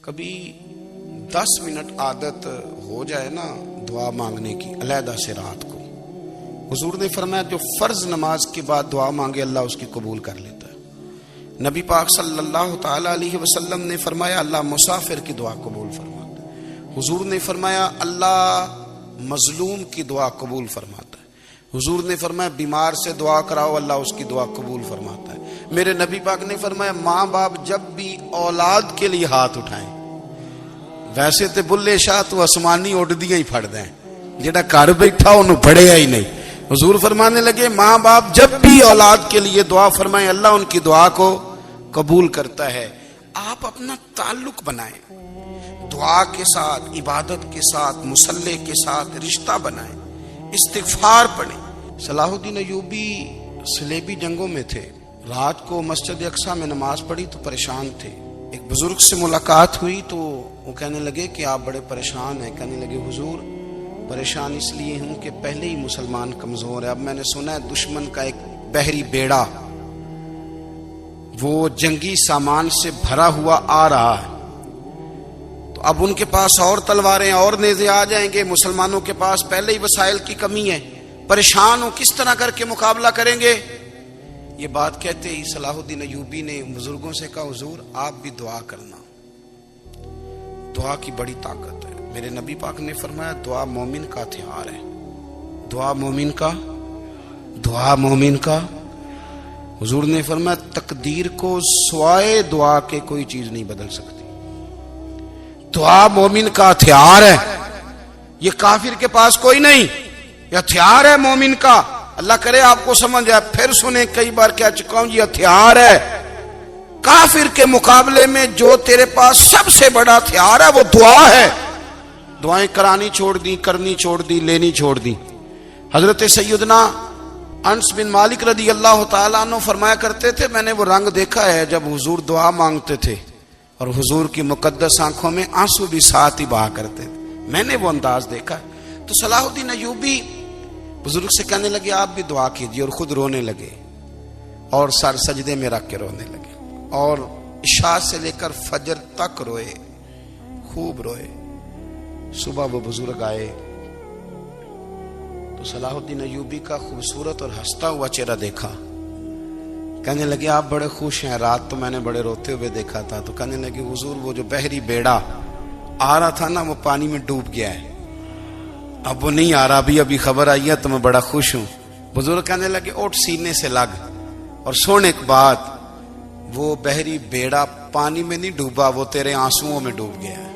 کبھی 10 منٹ عادت ہو جائے نا دعا مانگنے کی علیحدہ سے رات کو، حضور نے فرمایا جو فرض نماز کے بعد دعا مانگے اللہ اس کی قبول کر لیتا ہے۔ نبی پاک صلی اللہ تعالی علیہ وسلم نے فرمایا اللہ مسافر کی دعا قبول فرماتا ہے۔ حضور نے فرمایا اللہ مظلوم کی دعا قبول فرماتا ہے۔ حضور نے فرمایا بیمار سے دعا کراؤ اللہ اس کی دعا قبول فرماتا ہے۔ میرے نبی پاک نے فرمایا ماں باپ جب بھی اولاد کے لیے ہاتھ اٹھائیں، ویسے تے بلے شاہ تو آسمانی اڈدیاں ہی پھڑ دیں، جڑا گھر بیٹھا انہوں پڑھیا ہی نہیں۔ حضور فرمانے لگے ماں باپ جب بھی اولاد کے لیے دعا فرمائیں اللہ ان کی دعا کو قبول کرتا ہے۔ آپ اپنا تعلق بنائیں، دعا کے ساتھ، عبادت کے ساتھ، مصلی کے ساتھ رشتہ بنائیں، استغفار پڑھیں۔ صلاح الدین ایوبی صلیبی جنگوں میں تھے، رات کو مسجد اقصی میں نماز پڑھی تو پریشان تھے۔ ایک بزرگ سے ملاقات ہوئی تو وہ کہنے لگے کہ آپ بڑے پریشان ہیں۔ کہنے لگے حضور پریشان اس لیے ہوں کہ پہلے ہی مسلمان کمزور ہے، اب میں نے سنا ہے دشمن کا ایک بحری بیڑا وہ جنگی سامان سے بھرا ہوا آ رہا ہے، تو اب ان کے پاس اور تلواریں اور نیزے آ جائیں گے، مسلمانوں کے پاس پہلے ہی وسائل کی کمی ہے، پریشان ہو کس طرح کر کے مقابلہ کریں گے۔ یہ بات کہتے ہی صلاح الدین ایوبی نے بزرگوں سے کہا حضور آپ بھی دعا کرنا، دعا کی بڑی طاقت ہے۔ میرے نبی پاک نے فرمایا دعا مومن کا ہتھیار ہے، دعا مومن کا۔ حضور نے فرمایا تقدیر کو سوائے دعا کے کوئی چیز نہیں بدل سکتی، دعا مومن کا ہتھیار ہے، یہ کافر کے پاس کوئی نہیں، یہ ہتھیار ہے مومن کا۔ اللہ کرے آپ کو سمجھ آئے، پھر سنیں، کئی بار کہہ چکا ہوں یہ ہتھیار ہے۔ کافر کے مقابلے میں جو تیرے پاس سب سے بڑا ہتھیار ہے وہ دعا ہے۔ دعائیں کرانی چھوڑ دی، کرنی چھوڑ دی، لینی چھوڑ دی۔ حضرت سیدنا انس بن مالک رضی اللہ تعالیٰ عنہ فرمایا کرتے تھے میں نے وہ رنگ دیکھا ہے جب حضور دعا مانگتے تھے اور حضور کی مقدس آنکھوں میں آنسو بھی ساتھ ہی بہا کرتے تھے، میں نے وہ انداز دیکھا ہے۔ تو صلاح الدین ایوبی بزرگ سے کہنے لگے آپ بھی دعا کیجیے، اور خود رونے لگے اور سر سجدے میں رکھ کے رونے لگے، اور عشاء سے لے کر فجر تک روئے، خوب روئے۔ صبح وہ بزرگ آئے تو صلاح الدین ایوبی کا خوبصورت اور ہنستا ہوا چہرہ دیکھا، کہنے لگے آپ بڑے خوش ہیں، رات تو میں نے بڑے روتے ہوئے دیکھا تھا۔ تو کہنے لگے حضور وہ جو بحری بیڑا آ رہا تھا نا وہ پانی میں ڈوب گیا ہے، اب وہ نہیں آ رہا، ابھی خبر آئی ہے تو میں بڑا خوش ہوں۔ بزرگ کہنے لگے اٹھ سینے سے لگ، اور سن ایک بات، وہ بحری بیڑا پانی میں نہیں ڈوبا، وہ تیرے آنسوؤں میں ڈوب گیا ہے۔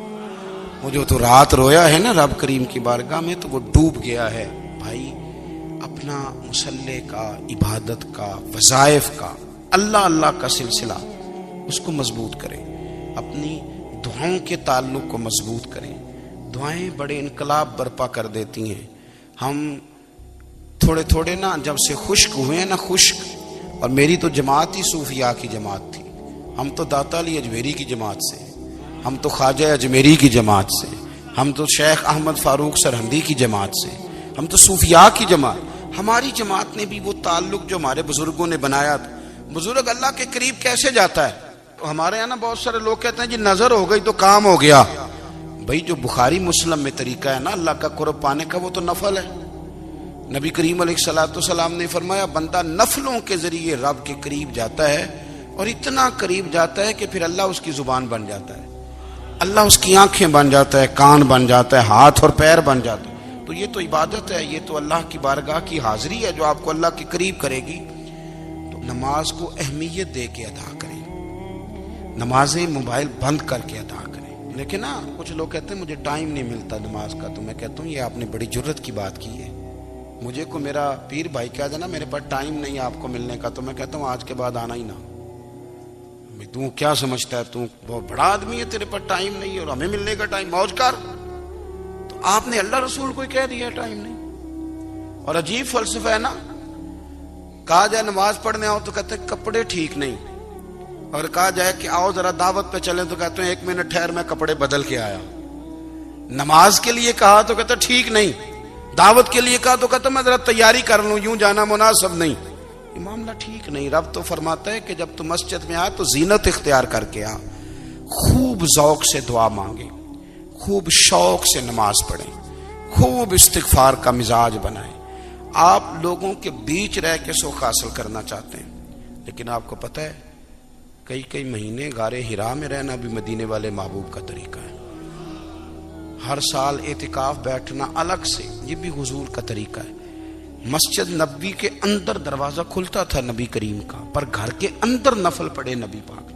وہ جو تو رات رویا ہے نا رب کریم کی بارگاہ میں تو وہ ڈوب گیا ہے۔ بھائی اپنا مصلی کا، عبادت کا، وظائف کا، اللہ کا سلسلہ اس کو مضبوط کریں، اپنی دعاؤں کے تعلق کو مضبوط کریں۔ دعائیں بڑے انقلاب برپا کر دیتی ہیں۔ ہم تھوڑے نا جب سے خشک ہوئے ہیں نا، خشک، اور میری تو جماعت ہی صوفیاء کی جماعت تھی، ہم تو داتا علی اجمیری کی جماعت سے، ہم تو خواجہ اجمیری کی جماعت سے، ہم تو شیخ احمد فاروق سرہندی کی جماعت سے، ہم تو صوفیاء کی جماعت۔ ہماری جماعت نے بھی وہ تعلق جو ہمارے بزرگوں نے بنایا تھا۔ بزرگ اللہ کے قریب کیسے جاتا ہے؟ ہمارے یہاں نا بہت سارے لوگ کہتے ہیں جی نظر ہو گئی تو کام ہو گیا۔ بھائی جو بخاری مسلم میں طریقہ ہے نا اللہ کا قرب پانے کا وہ تو نفل ہے۔ نبی کریم علیہ الصلوۃ والسلام نے فرمایا بندہ نفلوں کے ذریعے رب کے قریب جاتا ہے، اور اتنا قریب جاتا ہے کہ پھر اللہ اس کی زبان بن جاتا ہے، اللہ اس کی آنکھیں بن جاتا ہے، کان بن جاتا ہے، ہاتھ اور پیر بن جاتا ہے۔ تو یہ تو عبادت ہے، یہ تو اللہ کی بارگاہ کی حاضری ہے جو آپ کو اللہ کے قریب کرے گی۔ تو نماز کو اہمیت دے کے ادا کریں، نمازیں موبائل بند کر کے ادا کریں۔ لیکن نا کچھ لوگ کہتے ہیں مجھے ٹائم نہیں ملتا نماز کا، تو میں کہتا ہوں یہ آپ نے بڑی جرت کی بات کی ہے۔ مجھے کو میرا پیر بھائی کہہ دینا میرے پاس ٹائم نہیں آپ کو ملنے کا، تو میں کہتا ہوں آج کے بعد آنا ہی نہ۔ تو کیا سمجھتا ہے، تو بہت بڑا آدمی ہے، تیرے پاس ٹائم نہیں ہے اور ہمیں ملنے کا ٹائم، موج کر۔ تو آپ نے اللہ رسول کو کہہ دیا ٹائم نہیں۔ اور عجیب فلسفہ ہے نا، کہا جائے نماز پڑھنے آؤ تو کہتے ہیں کپڑے ٹھیک نہیں، اور کہا جائے کہ آؤ ذرا دعوت پہ چلیں تو کہتے ہیں 1 منٹ ٹھہر میں کپڑے بدل کے آیا۔ نماز کے لیے کہا تو کہتے ٹھیک نہیں، دعوت کے لیے کہا تو کہتا میں ذرا تیاری کر لوں، یوں جانا مناسب نہیں۔ یہ معاملہ ٹھیک نہیں۔ رب تو فرماتا ہے کہ جب تو مسجد میں آ تو زینت اختیار کر کے آ، خوب ذوق سے دعا مانگیں، خوب شوق سے نماز پڑھیں، خوب استغفار کا مزاج بنائیں۔ آپ لوگوں کے بیچ رہ کے سکھ حاصل کرنا چاہتے ہیں، لیکن آپ کو پتہ ہے کئی مہینے غار حرا میں رہنا بھی مدینے والے محبوب کا طریقہ ہے۔ ہر سال اعتکاف بیٹھنا الگ سے، یہ بھی حضور کا طریقہ ہے۔ مسجد نبوی کے اندر دروازہ کھلتا تھا نبی کریم کا، پر گھر کے اندر نفل پڑھے نبی پاک،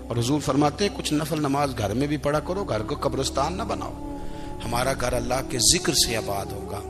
اور حضور فرماتے ہیں کچھ نفل نماز گھر میں بھی پڑھا کرو، گھر کو قبرستان نہ بناؤ۔ ہمارا گھر اللہ کے ذکر سے آباد ہوگا،